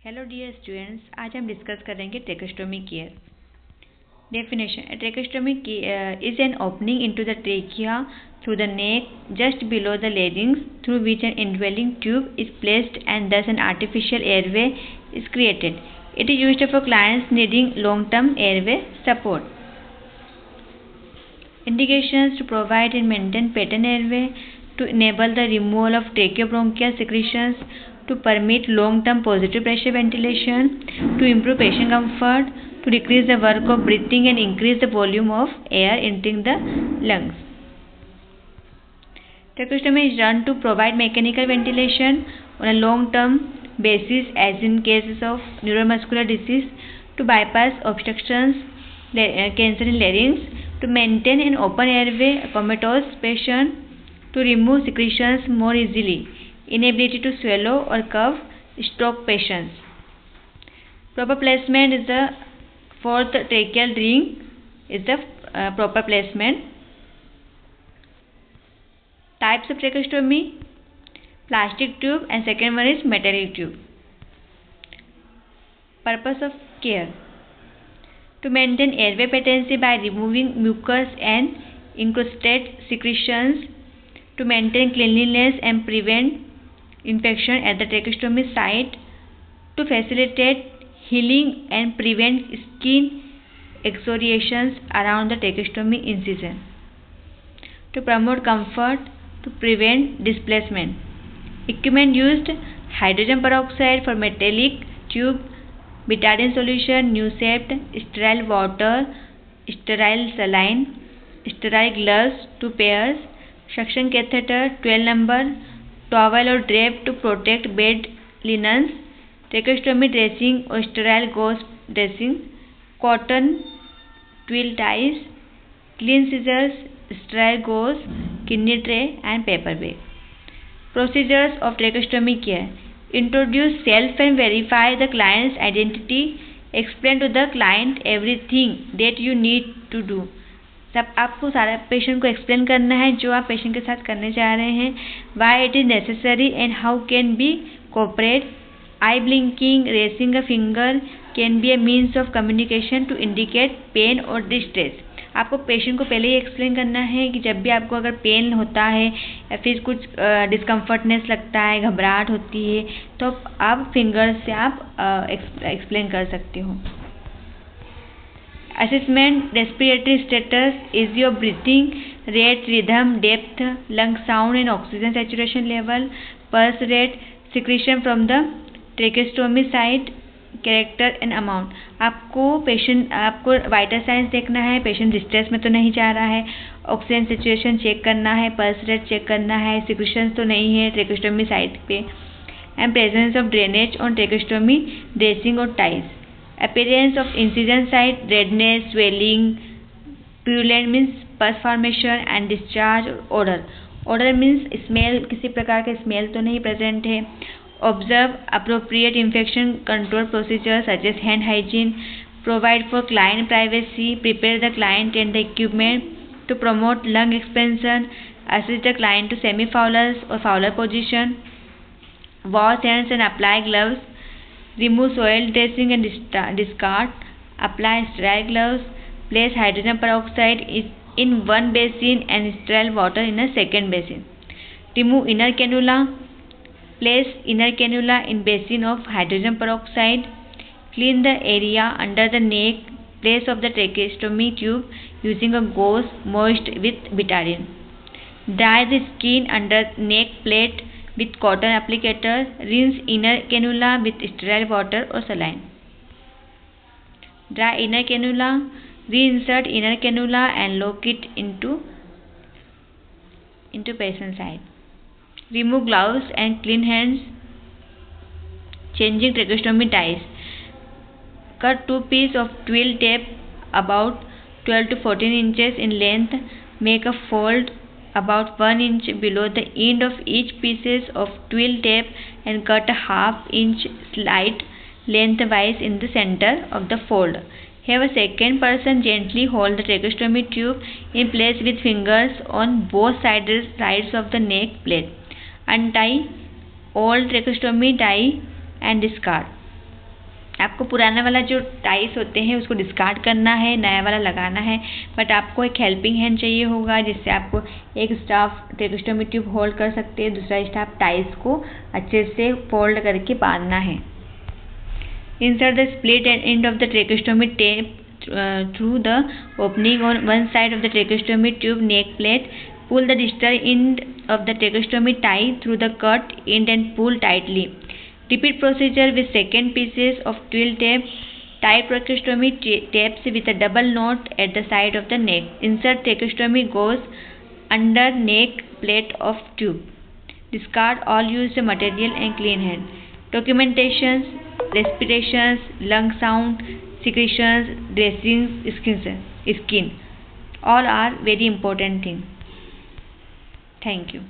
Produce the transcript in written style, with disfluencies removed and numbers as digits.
Hello dear students, आज हम discuss करेंगे tracheostomy care. Definition: tracheostomy is an opening into the trachea through the neck just below the larynx through which an indwelling tube is placed and thus an artificial airway is created. It is used for clients needing long-term airway support. Indications: to provide and maintain patent airway, to enable the removal of tracheobronchial secretions, to permit long-term positive pressure ventilation, to improve patient comfort, to decrease the work of breathing and increase the volume of air entering the lungs. Tracheostomy is done to provide mechanical ventilation on a long-term basis, as in cases of neuromuscular disease, to bypass obstructions, cancer in larynx, to maintain an open airway, comatose patient, to remove secretions more easily, inability to swallow or cough, stroke patients. Proper placement is the fourth tracheal ring is the proper placement. Types of tracheostomy: plastic tube and second one is metallic tube. Purpose of care: to maintain airway patency by removing mucus and incrusted secretions, to maintain cleanliness and prevent infection at the tracheostomy site, to facilitate healing and prevent skin excoriations around the tracheostomy incision, to promote comfort, to prevent displacement. Equipment used: hydrogen peroxide for metallic tube, betadine solution, Nucept, sterile water, sterile saline, sterile gloves 2 pairs, suction catheter 12 number, towel or drape to protect bed linens, tracheostomy dressing or sterile gauze dressing, cotton twill ties, clean scissors, sterile gauze, kidney tray and paper bag. Procedures of tracheostomy care: introduce self and verify the client's identity, explain to the client everything that you need to do. सब आपको सारा patient को explain करना है जो आप patient के साथ करने जा रहे हैं. Why it is necessary and how can be cooperate. Eye blinking, raising a finger can be a means of communication to indicate pain और डिस्ट्रेस. आपको पेशेंट को पहले ही एक्सप्लेन करना है कि जब भी आपको अगर पेन होता है या फिर कुछ डिस्कम्फर्टनेस लगता है, घबराहट होती है, तो आप फिंगर से आप एक्सप्लेन कर सकते हो. Assessment: respiratory status is your breathing rate, rhythm, depth, lung sound and oxygen saturation level, pulse rate, secretion from the tracheostomy site, character and amount. आपको वाइटल साइंस देखना है, पेशेंट डिस्ट्रेस में तो नहीं जा रहा है, ऑक्सीजन सिचुएशन चेक करना है, पल्स रेट चेक करना है, सिक्रेशन तो नहीं है ट्रेकोस्टोमी साइट पे, and presence of drainage on tracheostomy dressing और ties. Appearance of incision site: redness, swelling, purulent means pus formation and discharge. Odor: odor means smell, किसी प्रकार का स्मेल तो नहीं प्रेजेंट है. Observe appropriate infection control procedures such as hand hygiene. Provide for client privacy. Prepare the client and the equipment to promote lung expansion. Assist the client to semi-fowler or fowler position. Wash hands and apply gloves. Remove soil dressing and discard. Apply sterile gloves. Place hydrogen peroxide in one basin and sterile water in a second basin. Remove inner cannula. Place inner cannula in basin of hydrogen peroxide. Clean the area under the neck place of the tracheostomy tube using a gauze moist with betadine. Dry the skin under neck plate with cotton applicator. Rinse inner cannula with sterile water or saline. Dry inner cannula. Reinsert inner cannula and lock it into patient side. Remove gloves and clean hands. Changing tracheostomy ties. Cut 2 pieces of twill tape about 12 to 14 inches in length. Make a fold about 1 inch below the end of each pieces of twill tape and cut a half-inch slit lengthwise in the center of the fold. Have a second person gently hold the tracheostomy tube in place with fingers on both sides of the neck plate. Untie all tracheostomy tie and discard. आपको पुराना वाला जो टाइस होते हैं उसको discard करना है, नया वाला लगाना है, बट आपको एक हेल्पिंग हैंड चाहिए होगा जिससे आपको एक स्टाफ ट्रेकोस्टोमी ट्यूब होल्ड कर सकते हैं, दूसरा स्टाफ टाइस को अच्छे से फोल्ड करके बांधना है। Insert the split end of the tracheostomy tape through the opening on one side of the tracheostomy tube neck plate. Pull the distal end of the tracheostomy tie through the cut end and pull tightly. Repeat procedure with second pieces of twill tape. Tie tracheostomy tapes with a double knot at the side of the neck. Insert tracheostomy goes under neck plate of tube. Discard all used material and clean hand. Documentations, respirations, lung sound, secretions, dressings, skin. All are very important thing. Thank you.